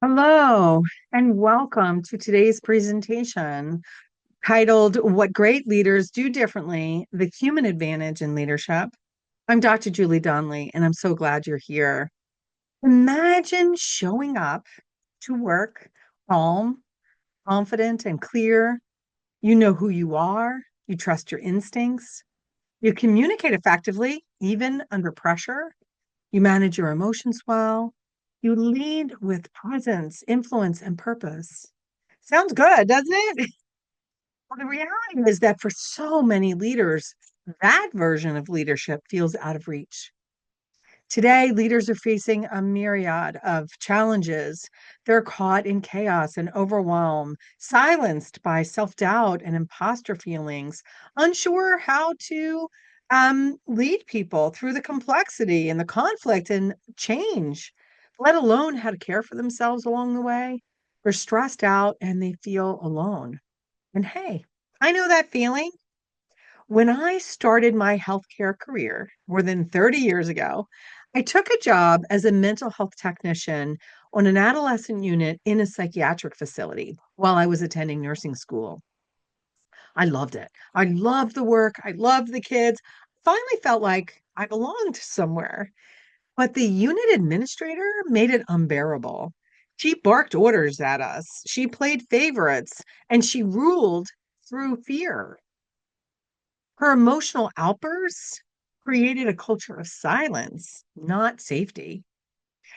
Hello, and welcome to today's presentation titled What Great Leaders Do Differently: The Human Advantage in Leadership. I'm Dr. Julie Donley, and I'm so glad you're here. Imagine showing up to work calm, confident, and clear. You know who you are, you trust your instincts, you communicate effectively, even under pressure, you manage your emotions well, you lead with presence, influence, and purpose. Sounds good, doesn't it? Well, the reality is that for so many leaders, that version of leadership feels out of reach. Today, leaders are facing a myriad of challenges. They're caught in chaos and overwhelm, silenced by self doubt and imposter feelings, unsure how to lead people through the complexity and the conflict and change, let alone how to care for themselves along the way. They're stressed out and they feel alone. And hey, I know that feeling. When I started my healthcare career more than 30 years ago, I took a job as a mental health technician on an adolescent unit in a psychiatric facility while I was attending nursing school. I loved it. I loved the work. I loved the kids. Finally felt like I belonged somewhere. But the unit administrator made it unbearable. She barked orders at us. She played favorites and she ruled through fear. Her emotional outbursts created a culture of silence, not safety.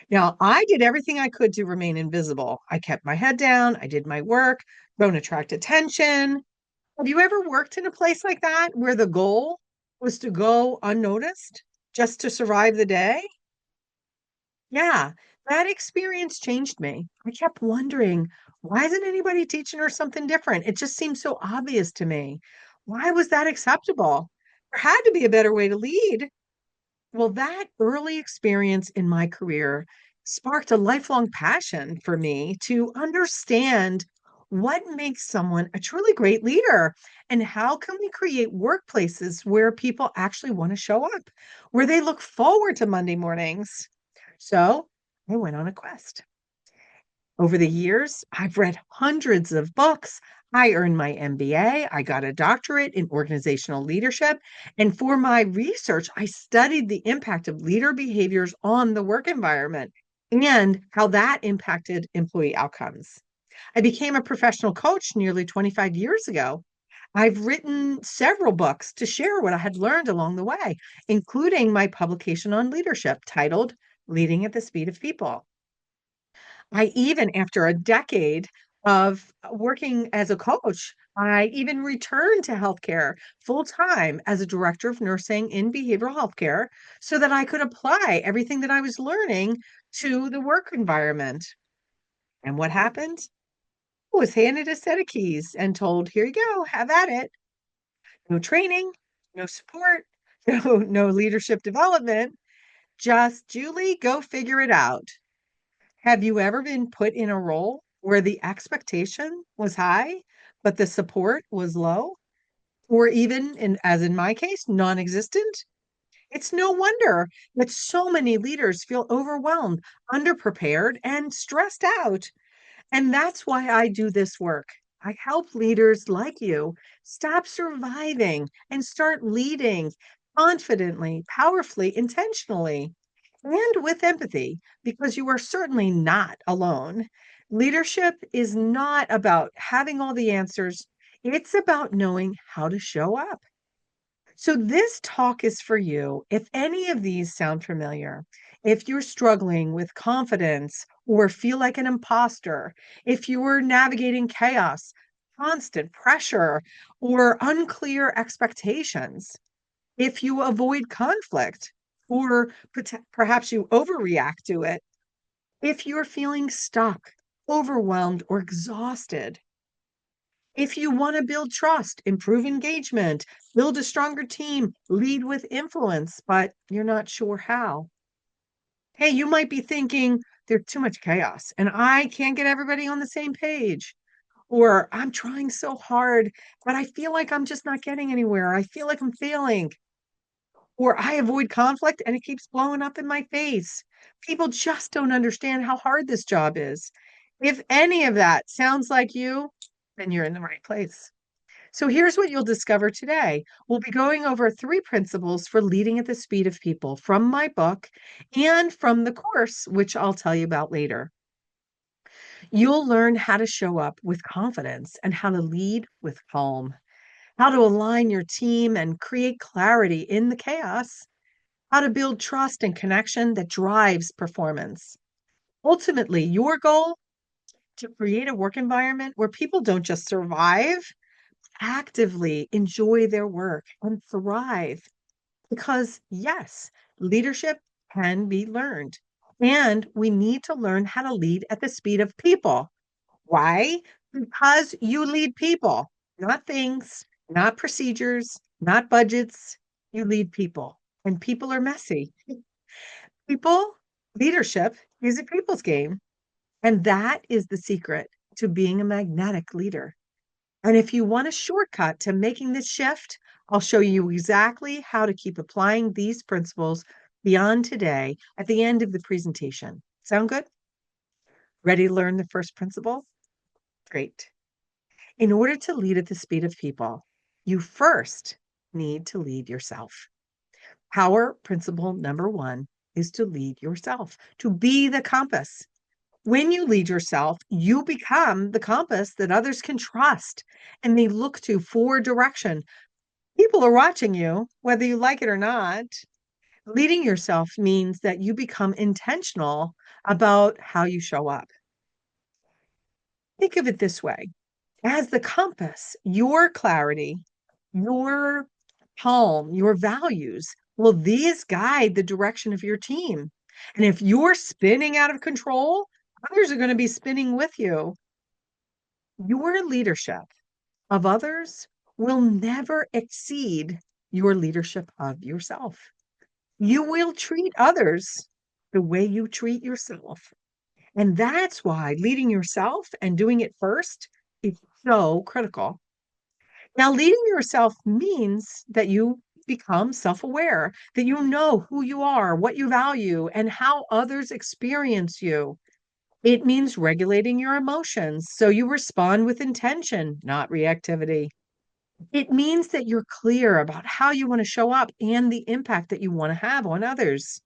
Now, I did everything I could to remain invisible. I kept my head down, I did my work, don't attract attention. Have you ever worked in a place like that where the goal was to go unnoticed just to survive the day? Yeah, that experience changed me. I kept wondering, why isn't anybody teaching her something different? It just seems so obvious to me. Why was that acceptable? There had to be a better way to lead. Well, that early experience in my career sparked a lifelong passion for me to understand what makes someone a truly great leader and how can we create workplaces where people actually want to show up, where they look forward to Monday mornings. So I went on a quest. Over the years, I've read hundreds of books. I earned my MBA. I got a doctorate in organizational leadership. And for my research, I studied the impact of leader behaviors on the work environment and how that impacted employee outcomes. I became a professional coach nearly 25 years ago. I've written several books to share what I had learned along the way, including my publication on leadership titled Leading at the Speed of People. I even, after a decade of working as a coach, I even returned to healthcare full time as a director of nursing in behavioral healthcare so that I could apply everything that I was learning to the work environment. And what happened? I was handed a set of keys and told, here you go, have at it. No training, no support, no leadership development. Just Julie, go figure it out. Have you ever been put in a role where the expectation was high, but the support was low? Or even as in my case, non-existent? It's no wonder that so many leaders feel overwhelmed, underprepared, and stressed out. And that's why I do this work. I help leaders like you stop surviving and start leading confidently, powerfully, intentionally, and with empathy, because you are certainly not alone. Leadership is not about having all the answers, it's about knowing how to show up. So, this talk is for you. If any of these sound familiar, if you're struggling with confidence or feel like an imposter, if you're navigating chaos, constant pressure, or unclear expectations, if you avoid conflict, or perhaps you overreact to it, if you're feeling stuck, overwhelmed, or exhausted, if you want to build trust, improve engagement, build a stronger team, lead with influence, but you're not sure how. Hey, you might be thinking there's too much chaos and I can't get everybody on the same page. Or I'm trying so hard, but I feel like I'm just not getting anywhere. I feel like I'm failing. Or I avoid conflict and it keeps blowing up in my face. People just don't understand how hard this job is. If any of that sounds like you, then you're in the right place. So here's what you'll discover today. We'll be going over 3 principles for leading at the speed of people from my book and from the course, which I'll tell you about later. You'll learn how to show up with confidence and how to lead with calm, how to align your team and create clarity in the chaos, how to build trust and connection that drives performance. Ultimately, your goal to create a work environment where people don't just survive, actively enjoy their work and thrive. Because, yes, leadership can be learned. And we need to learn how to lead at the speed of people. Why? Because you lead people, not things, not procedures, not budgets. You lead people, and people are messy. People, leadership is a people's game. And that is the secret to being a magnetic leader. And if you want a shortcut to making this shift, I'll show you exactly how to keep applying these principles beyond today at the end of the presentation. Sound good? Ready to learn the first principle? Great. In order to lead at the speed of people, you first need to lead yourself. Power principle number 1 is to lead yourself, to be the compass. When you lead yourself, you become the compass that others can trust and they look to for direction. People are watching you, whether you like it or not. Leading yourself means that you become intentional about how you show up. Think of it this way. As the compass, your clarity, your calm, your values, well, these guide the direction of your team. And if you're spinning out of control, others are going to be spinning with you. Your leadership of others will never exceed your leadership of yourself. You will treat others the way you treat yourself. And that's why leading yourself and doing it first is so critical. Now, leading yourself means that you become self aware, that you know who you are, what you value, and how others experience you. It means regulating your emotions so you respond with intention, not reactivity. It means that you're clear about how you want to show up and the impact that you want to have on others.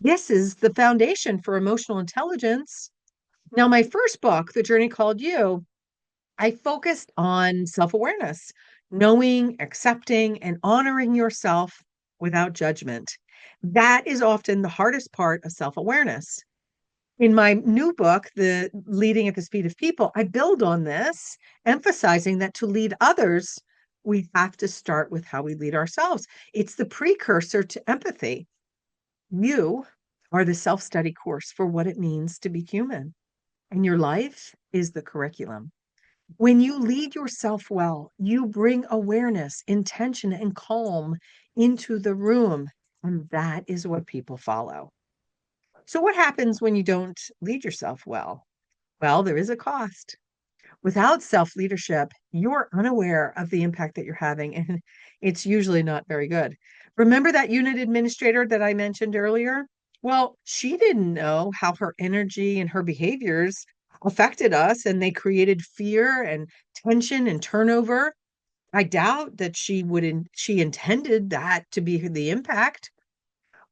This is the foundation for emotional intelligence. Now, my first book, The Journey Called You, I focused on self awareness, knowing, accepting, and honoring yourself without judgment. That is often the hardest part of self awareness. In my new book, The Leading at the Speed of People, I build on this, emphasizing that to lead others, we have to start with how we lead ourselves. It's the precursor to empathy. You are the self study course for what it means to be human, and your life is the curriculum. When you lead yourself well, you bring awareness, intention, and calm into the room, and that is what people follow. So, what happens when you don't lead yourself well? Well, there is a cost. Without self leadership, you're unaware of the impact that you're having, and it's usually not very good. Remember that unit administrator that I mentioned earlier? Well, she didn't know how her energy and her behaviors affected us, and they created fear and tension and turnover. I doubt that she intended that to be the impact,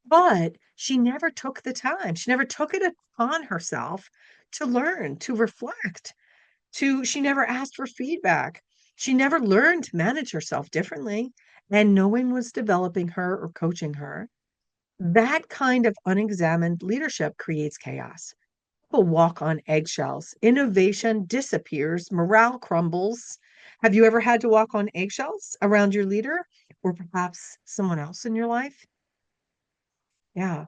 but she never took the time. She never took it upon herself to learn, to reflect, she never asked for feedback. She never learned to manage herself differently, and no one was developing her or coaching her. That kind of unexamined leadership creates chaos. People walk on eggshells. Innovation disappears. Morale crumbles. Have you ever had to walk on eggshells around your leader or perhaps someone else in your life? Yeah,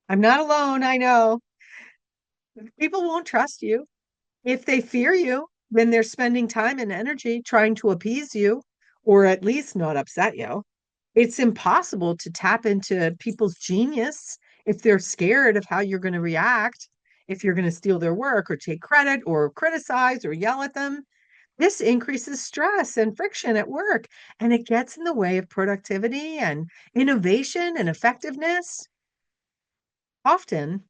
I'm not alone. I know. People won't trust you. If they fear you, then they're spending time and energy trying to appease you or at least not upset you. It's impossible to tap into people's genius if they're scared of how you're going to react, if you're going to steal their work or take credit or criticize or yell at them. This increases stress and friction at work, and it gets in the way of productivity and innovation and effectiveness. Often,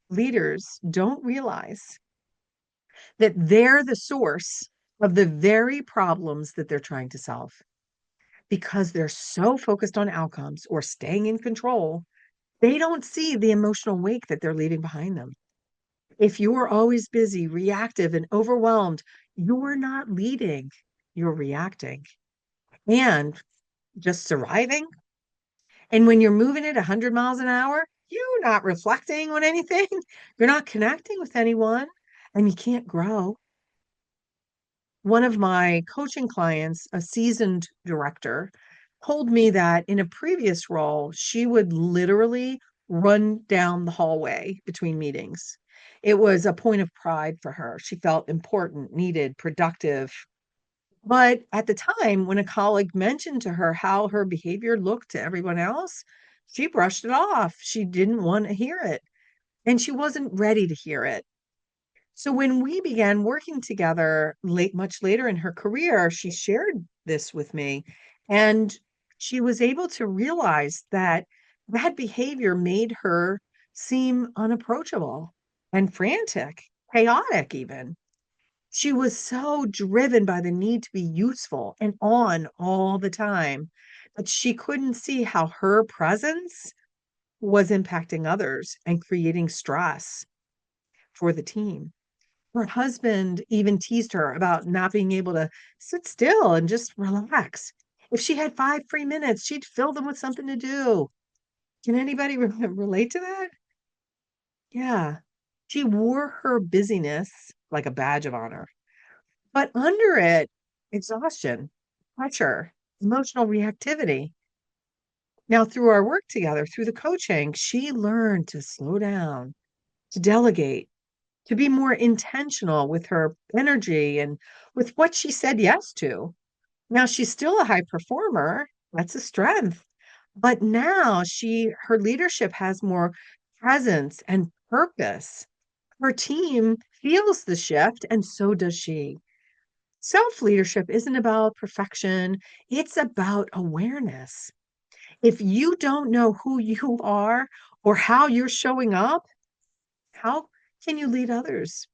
leaders don't realize that they're the source of the very problems that they're trying to solve because they're so focused on outcomes or staying in control. They don't see the emotional wake that they're leaving behind them. If you're always busy, reactive, and overwhelmed, you're not leading, you're reacting and just surviving. And when you're moving at 100 miles an hour, you're not reflecting on anything, you're not connecting with anyone, and you can't grow. One of my coaching clients, a seasoned director, told me that in a previous role, she would literally run down the hallway between meetings. It was a point of pride for her. She felt important, needed, productive. But at the time, when a colleague mentioned to her how her behavior looked to everyone else, she brushed it off. She didn't want to hear it, and she wasn't ready to hear it. So when we began working together much later in her career, she shared this with me, and she was able to realize that that behavior made her seem unapproachable and frantic, chaotic even. She was so driven by the need to be useful and on all the time that she couldn't see how her presence was impacting others and creating stress for the team. Her husband even teased her about not being able to sit still and just relax. If she had 5 free minutes, she'd fill them with something to do. Can anybody relate to that? Yeah. She wore her busyness like a badge of honor, but under it, exhaustion, pressure, emotional reactivity. Now, through our work together, through the coaching, she learned to slow down, to delegate, to be more intentional with her energy and with what she said yes to. Now she's still a high performer. That's a strength. But now her leadership has more presence and purpose. Her team feels the shift and so does she. Self-leadership isn't about perfection, it's about awareness. If you don't know who you are or how you're showing up, how can you lead others?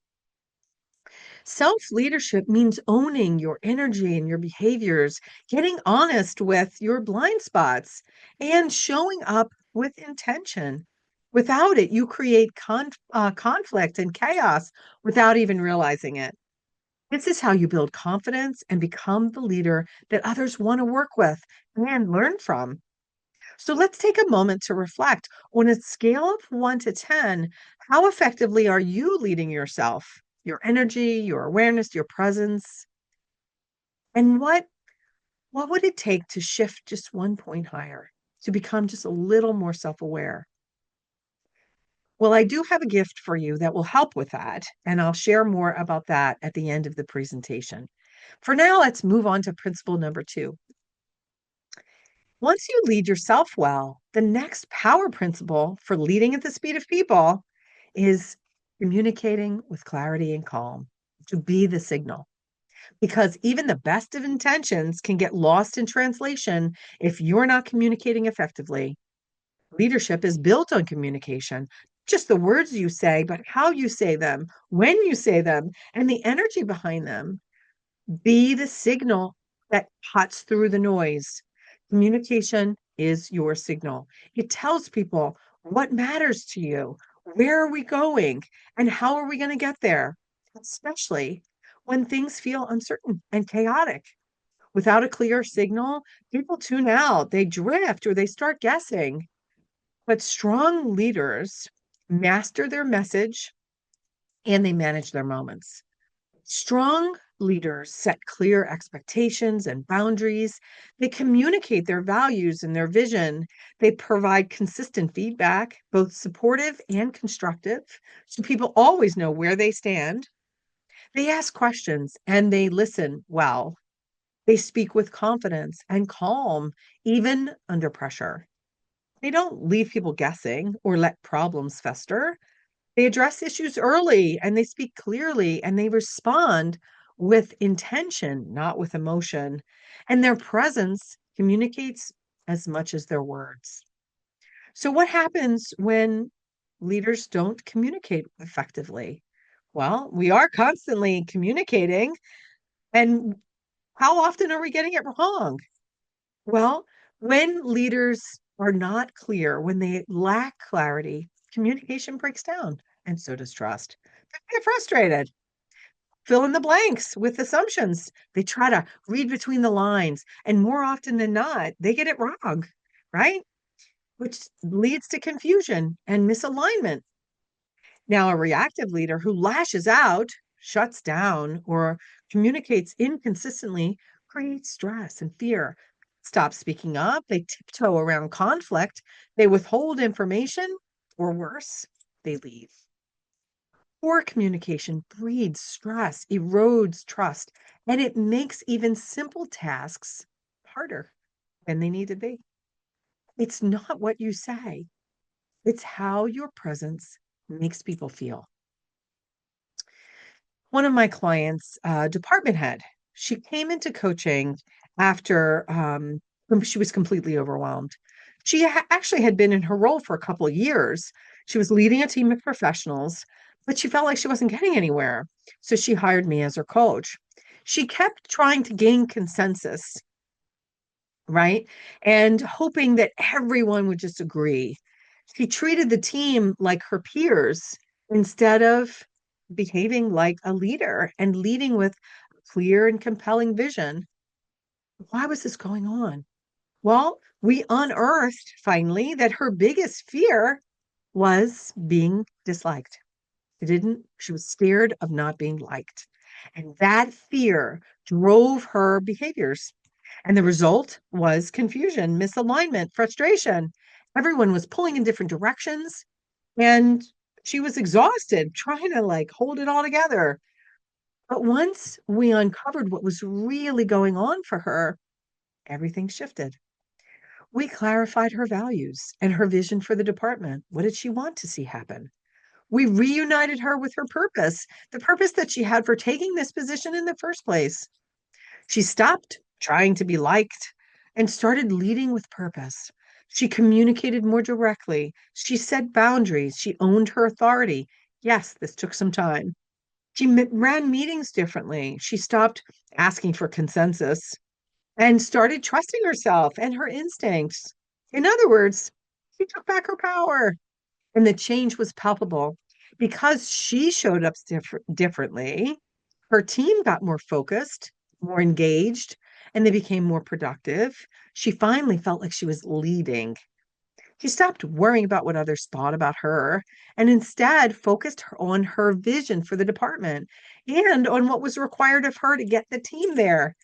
Self leadership means owning your energy and your behaviors, getting honest with your blind spots, and showing up with intention. Without it, you create conflict and chaos without even realizing it. This is how you build confidence and become the leader that others want to work with and learn from. So let's take a moment to reflect. On a scale of 1 to 10, how effectively are you leading yourself? Your energy, your awareness, your presence? And what would it take to shift just 1 point higher, to become just a little more self-aware? Well, I do have a gift for you that will help with that, and I'll share more about that at the end of the presentation. For now, let's move on to principle number 2. Once you lead yourself well, the next power principle for leading at the speed of people is communicating with clarity and calm, to be the signal. Because even the best of intentions can get lost in translation if you're not communicating effectively. Leadership is built on communication, just the words you say, but how you say them, when you say them, and the energy behind them. Be the signal that cuts through the noise. Communication is your signal. It tells people what matters to you, where are we going, and how are we going to get there, especially when things feel uncertain and chaotic. Without a clear signal, people tune out, they drift, or they start guessing. But strong leaders master their message and they manage their moments. Strong leaders set clear expectations and boundaries. They communicate their values and their vision. They provide consistent feedback, both supportive and constructive, so people always know where they stand. They ask questions and they listen well. They speak with confidence and calm, even under pressure. They don't leave people guessing or let problems fester. They address issues early and they speak clearly and they respond with intention, not with emotion, and their presence communicates as much as their words. So, what happens when leaders don't communicate effectively? Well, we are constantly communicating, and how often are we getting it wrong? Well, when leaders are not clear, when they lack clarity, communication breaks down, and so does trust. They get frustrated, fill in the blanks with assumptions. They try to read between the lines, and more often than not, they get it wrong, right? Which leads to confusion and misalignment. Now, a reactive leader who lashes out, shuts down, or communicates inconsistently creates stress and fear. Stop speaking up, they tiptoe around conflict, they withhold information, or worse, they leave. Poor communication breeds stress, erodes trust, and it makes even simple tasks harder than they need to be. It's not what you say, it's how your presence makes people feel. One of my clients, department head, she came into coaching after she was completely overwhelmed. She actually had been in her role for a couple of years. She was leading a team of professionals, but she felt like she wasn't getting anywhere. So she hired me as her coach. She kept trying to gain consensus, right? And hoping that everyone would just agree. She treated the team like her peers instead of behaving like a leader and leading with a clear and compelling vision. Why was this going on? Well, we unearthed finally that her biggest fear was being disliked. She was scared of not being liked. And that fear drove her behaviors. And the result was confusion, misalignment, frustration. Everyone was pulling in different directions. And she was exhausted trying to like hold it all together. But once we uncovered what was really going on for her, everything shifted. We clarified her values and her vision for the department. What did she want to see happen? We reunited her with her purpose, the purpose that she had for taking this position in the first place. She stopped trying to be liked and started leading with purpose. She communicated more directly. She set boundaries. She owned her authority. Yes, this took some time. She ran meetings differently. She stopped asking for consensus and started trusting herself and her instincts. In other words, she took back her power. And the change was palpable because she showed up differently. Her team got more focused, more engaged, and they became more productive. She finally felt like she was leading. She stopped worrying about what others thought about her and instead focused on her vision for the department and on what was required of her to get the team there.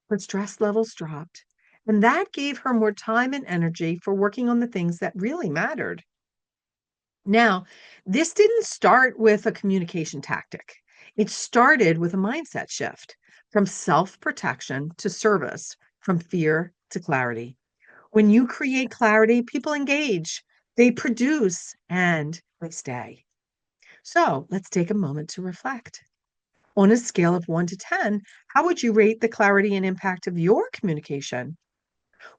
Her stress levels dropped, and that gave her more time and energy for working on the things that really mattered. Now, this didn't start with a communication tactic. It started with a mindset shift from self protection to service, from fear to clarity. When you create clarity, people engage, they produce, and they stay. So let's take a moment to reflect. On a scale of 1 to 10, how would you rate the clarity and impact of your communication?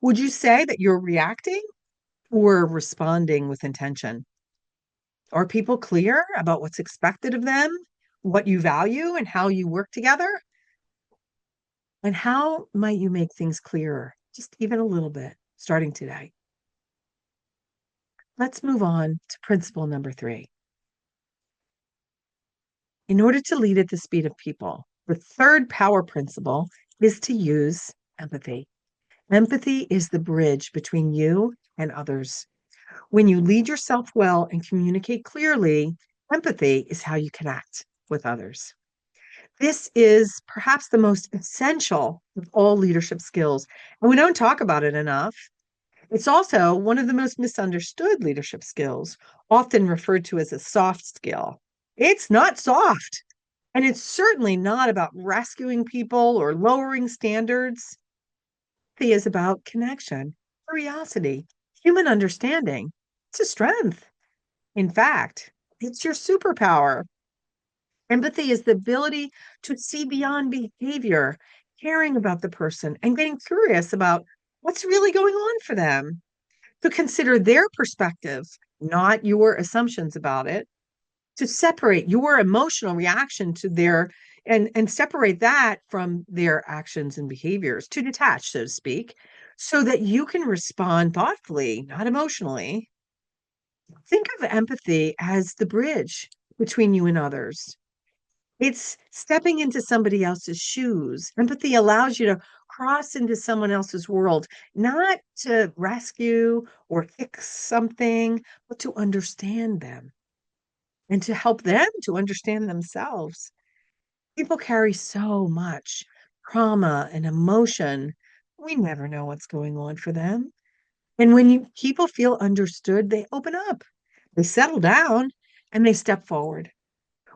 Would you say that you're reacting or responding with intention? Are people clear about what's expected of them, what you value, and how you work together? And how might you make things clearer, just even a little bit, starting today? Let's move on to principle number 3. In order to lead at the speed of people, the third power principle is to use empathy. Empathy is the bridge between you and others. When you lead yourself well and communicate clearly, empathy is how you connect with others. This is perhaps the most essential of all leadership skills, and we don't talk about it enough. It's also one of the most misunderstood leadership skills, often referred to as a soft skill. It's not soft, and it's certainly not about rescuing people or lowering standards. It is about connection, curiosity, human understanding. It's a strength. In fact, it's your superpower. Empathy is the ability to see beyond behavior, caring about the person, and getting curious about what's really going on for them, to consider their perspective, not your assumptions about it, to separate your emotional reaction to their and separate that from their actions and behaviors, to detach, so to speak, so that you can respond thoughtfully, not emotionally. Think of empathy as the bridge between you and others. It's stepping into somebody else's shoes. Empathy allows you to cross into someone else's world, not to rescue or fix something, but to understand them and to help them to understand themselves. People carry so much trauma and emotion. We never know what's going on for them. And when people feel understood, they open up, they settle down, and they step forward.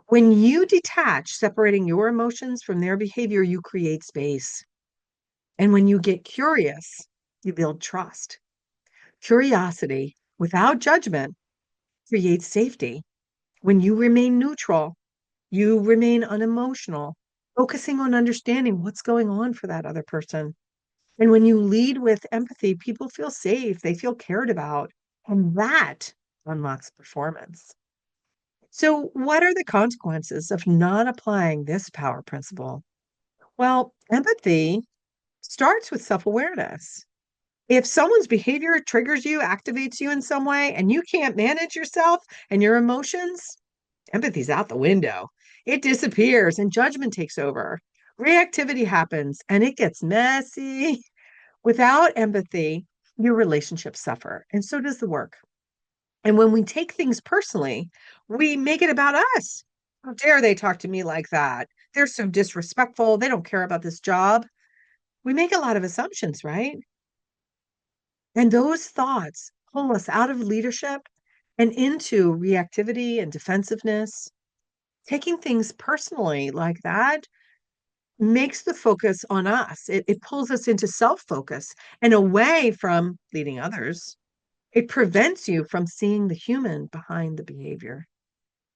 When you detach, separating your emotions from their behavior, you create space. And when you get curious, you build trust. Curiosity without judgment creates safety. When you remain neutral, you remain unemotional, focusing on understanding what's going on for that other person. And when you lead with empathy, people feel safe, they feel cared about, and that unlocks performance. So, what are the consequences of not applying this power principle? Well, empathy starts with self awareness. If someone's behavior triggers you, activates you in some way, and you can't manage yourself and your emotions, empathy's out the window. It disappears and judgment takes over. Reactivity happens and it gets messy. Without empathy, your relationships suffer, and so does the work. And when we take things personally, we make it about us. How dare they talk to me like that? They're so disrespectful. They don't care about this job. We make a lot of assumptions, right? And those thoughts pull us out of leadership and into reactivity and defensiveness. Taking things personally like that makes the focus on us. It pulls us into self focus and away from leading others. It prevents you from seeing the human behind the behavior.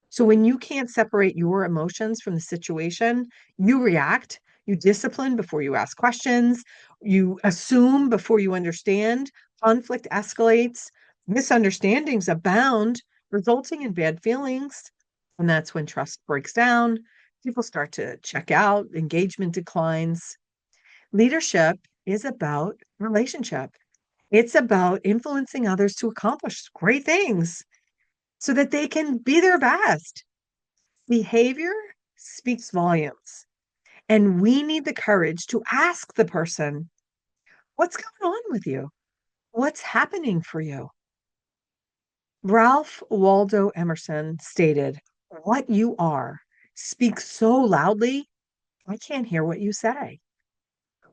So when you can't separate your emotions from the situation, you react, you discipline before you ask questions, you assume before you understand, conflict escalates, misunderstandings abound, resulting in bad feelings. And that's when trust breaks down, people start to check out, engagement declines. Leadership is about relationship. It's about influencing others to accomplish great things so that they can be their best. Behavior speaks volumes, and we need the courage to ask the person, what's going on with you? What's happening for you? Ralph Waldo Emerson stated, what you are speaks so loudly, I can't hear what you say.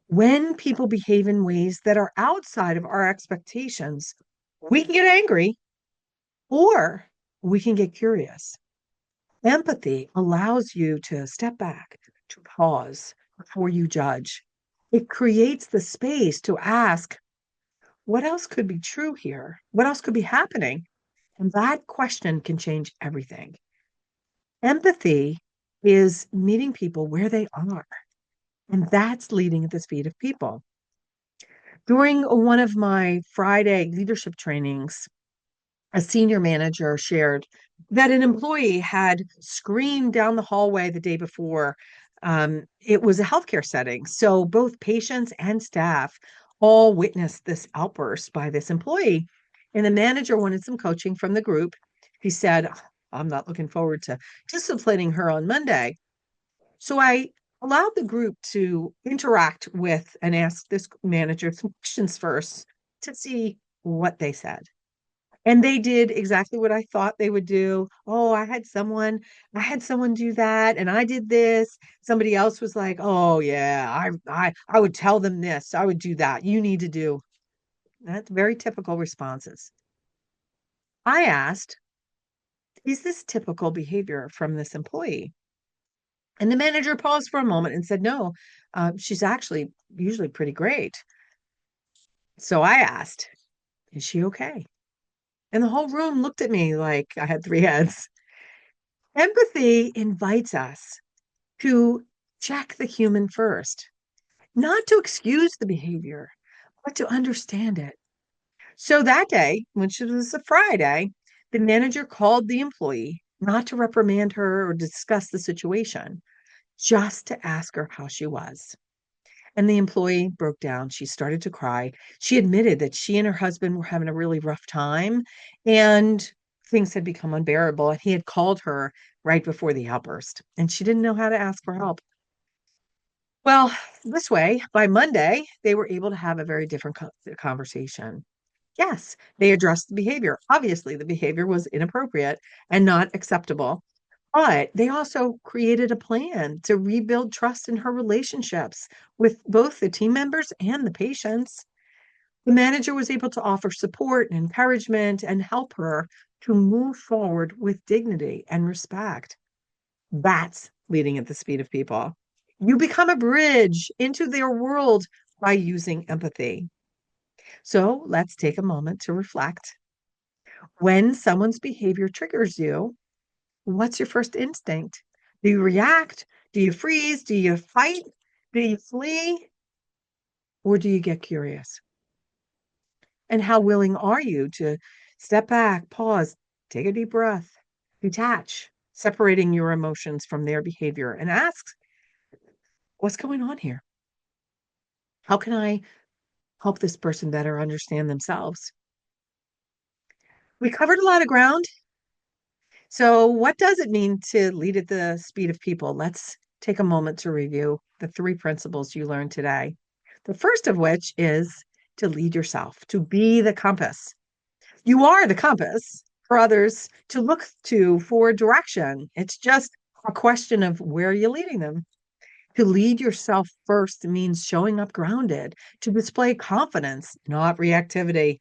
When people behave in ways that are outside of our expectations, we can get angry or we can get curious. Empathy allows you to step back, to pause before you judge. It creates the space to ask, what else could be true here? What else could be happening? And that question can change everything. Empathy is meeting people where they are, and that's leading at the speed of people. During one of my Friday leadership trainings, a senior manager shared that an employee had screamed down the hallway the day before. It was a healthcare setting. So both patients and staff all witnessed this outburst by this employee. And the manager wanted some coaching from the group. He said, I'm not looking forward to disciplining her on Monday. So I allowed the group to interact with and ask this manager some questions first to see what they said. And they did exactly what I thought they would do. Oh, I had someone do that, and I did this. Somebody else was like, "Oh yeah, I would tell them this. I would do that. You need to do." That's very typical responses. I asked, "Is this typical behavior from this employee?" And the manager paused for a moment and said, "No, she's actually usually pretty great." So I asked, "Is she okay?" And the whole room looked at me like I had three heads. Empathy invites us to check the human first, not to excuse the behavior, but to understand it. So that day, which was a Friday, the manager called the employee not to reprimand her or discuss the situation, just to ask her how she was. And the employee broke down. She started to cry. She admitted that she and her husband were having a really rough time and things had become unbearable. And he had called her right before the outburst, and she didn't know how to ask for help. Well, this way, by Monday, they were able to have a very different conversation. Yes, they addressed the behavior. Obviously, the behavior was inappropriate and not acceptable. But they also created a plan to rebuild trust in her relationships with both the team members and the patients. The manager was able to offer support and encouragement and help her to move forward with dignity and respect. That's leading at the speed of people. You become a bridge into their world by using empathy. So let's take a moment to reflect. When someone's behavior triggers you, what's your first instinct? Do you react? Do you freeze? Do you fight? Do you flee? Or do you get curious? And how willing are you to step back, pause, take a deep breath, detach, separating your emotions from their behavior and ask, what's going on here? How can I help this person better understand themselves? We covered a lot of ground. So, what does it mean to lead at the speed of people? Let's take a moment to review the three principles you learned today. The first of which is to lead yourself, to be the compass. You are the compass for others to look to for direction. It's just a question of where you're leading them. To lead yourself first means showing up grounded, to display confidence, not reactivity.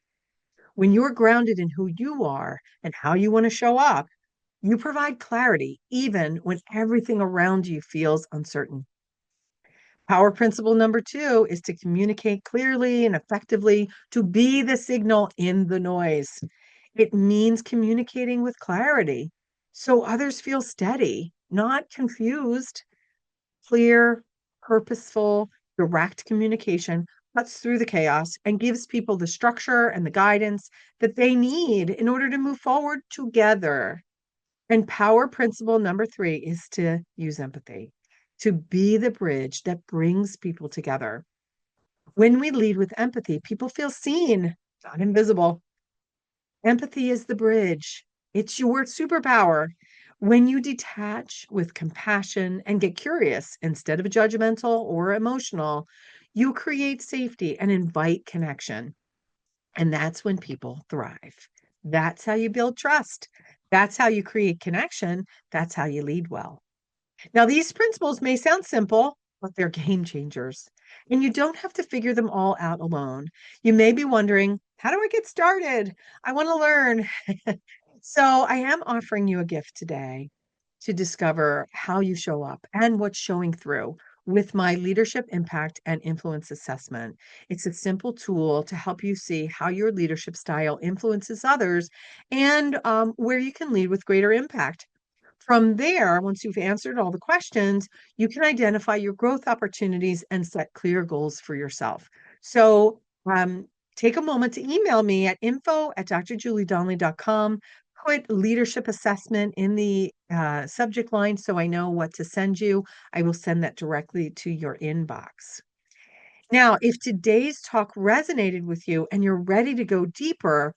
When you're grounded in who you are and how you want to show up, you provide clarity even when everything around you feels uncertain. Power principle number two is to communicate clearly and effectively, to be the signal in the noise. It means communicating with clarity so others feel steady, not confused. Clear, purposeful, direct communication cuts through the chaos and gives people the structure and the guidance that they need in order to move forward together. And power principle number three is to use empathy, to be the bridge that brings people together. When we lead with empathy, people feel seen, not invisible. Empathy is the bridge, it's your superpower. When you detach with compassion and get curious instead of judgmental or emotional, you create safety and invite connection. And that's when people thrive. That's how you build trust. That's how you create connection. That's how you lead well. Now, these principles may sound simple, but they're game changers. And you don't have to figure them all out alone. You may be wondering, how do I get started? I want to learn. So, I am offering you a gift today to discover how you show up and what's showing through with my leadership impact and influence assessment. It's a simple tool to help you see how your leadership style influences others and where you can lead with greater impact. From there, once you've answered all the questions, you can identify your growth opportunities and set clear goals for yourself. So take a moment to email me at info@drjuliedonley.com. Put leadership assessment in the subject line so I know what to send you. I will send that directly to your inbox. Now, if today's talk resonated with you and you're ready to go deeper,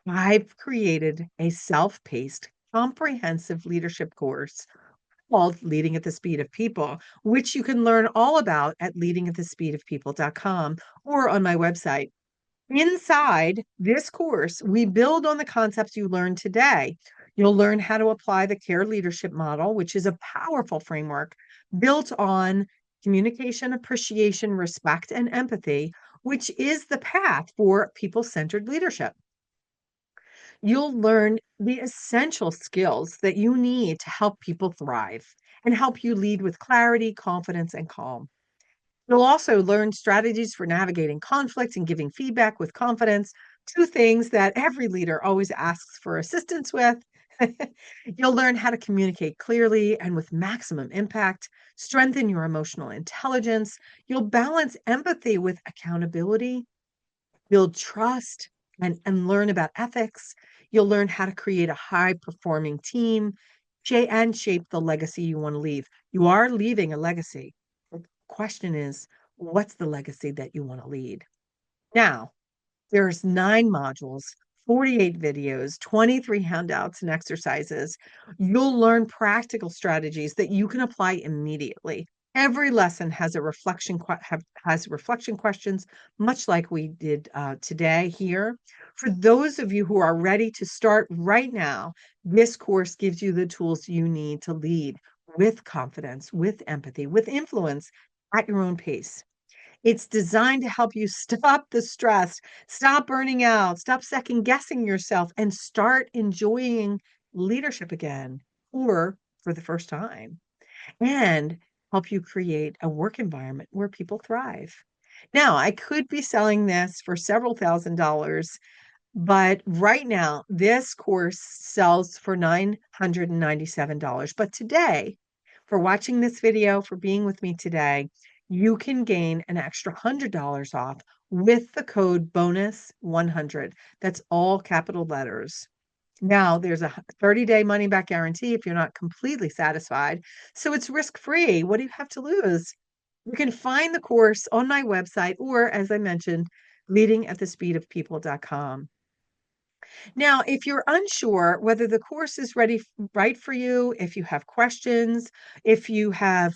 I've created a self-paced, comprehensive leadership course called Leading at the Speed of People, which you can learn all about at leadingatthespeedofpeople.com or on my website. Inside this course, we build on the concepts you learned today. You'll learn how to apply the care leadership model, which is a powerful framework built on communication, appreciation, respect, and empathy, which is the path for people centered leadership. You'll learn the essential skills that you need to help people thrive and help you lead with clarity, confidence, and calm. You'll also learn strategies for navigating conflict and giving feedback with confidence, two things that every leader always asks for assistance with. You'll learn how to communicate clearly and with maximum impact, strengthen your emotional intelligence. You'll balance empathy with accountability, build trust, and learn about ethics. You'll learn how to create a high performing team and shape the legacy you want to leave. You are leaving a legacy. The question is, what's the legacy that you want to lead? Now, there's 9 modules, 48 videos, 23 handouts and exercises. You'll learn practical strategies that you can apply immediately. Every lesson has a has reflection questions, much like we did today here. For those of you who are ready to start right now, this course gives you the tools you need to lead with confidence, with empathy, with influence at your own pace. It's designed to help you stop the stress, stop burning out, stop second guessing yourself, and start enjoying leadership again, or for the first time, and help you create a work environment where people thrive. Now, I could be selling this for several $1,000s, but right now, this course sells for $997. But today, for watching this video, for being with me today, you can gain an extra $100 off with the code bonus100. That's all capital letters. Now, there's a 30-day money back guarantee if you're not completely satisfied. So it's risk-free. What do you have to lose? You can find the course on my website or, as I mentioned, leadingatthespeedofpeople.com. Now, if you're unsure whether the course is right for you, if you have questions, if you have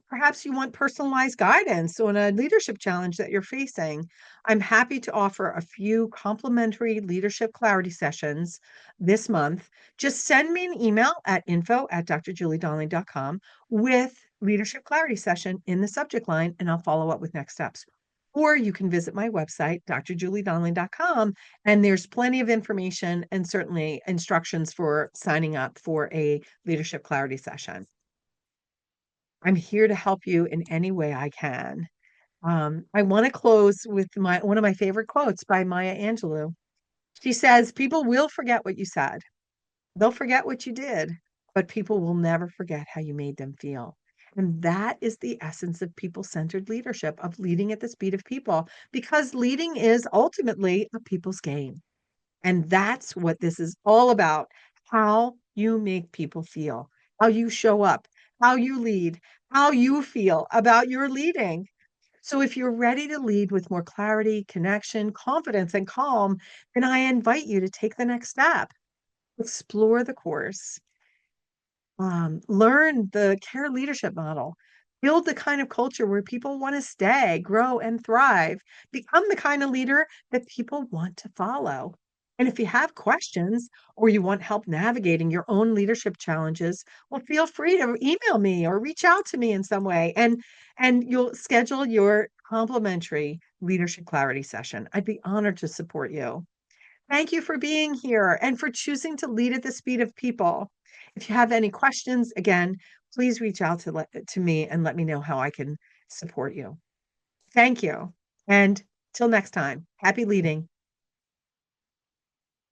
perhaps you want personalized guidance on a leadership challenge that you're facing, I'm happy to offer a few complimentary leadership clarity sessions this month. Just send me an email at info@drjuliedonley.com with leadership clarity session in the subject line, and I'll follow up with next steps. Or you can visit my website, drjuliedonley.com, and there's plenty of information and certainly instructions for signing up for a leadership clarity session. I'm here to help you in any way I can. I want to close with one of my favorite quotes by Maya Angelou. She says, "People will forget what you said. They'll forget what you did, but people will never forget how you made them feel." And that is the essence of people-centered leadership, of leading at the speed of people, because leading is ultimately a people's game. And that's what this is all about, how you make people feel, how you show up, how you lead, how you feel about your leading. So if you're ready to lead with more clarity, connection, confidence, and calm, then I invite you to take the next step. Explore the course, learn the care leadership model, build the kind of culture where people want to stay, grow, and thrive, become the kind of leader that people want to follow. And if you have questions or you want help navigating your own leadership challenges, well, feel free to email me or reach out to me in some way, and you'll schedule your complimentary leadership clarity session. I'd be honored to support you. Thank you for being here and for choosing to lead at the speed of people. If you have any questions, again, please reach out to me and let me know how I can support you. Thank you. And till next time, happy leading.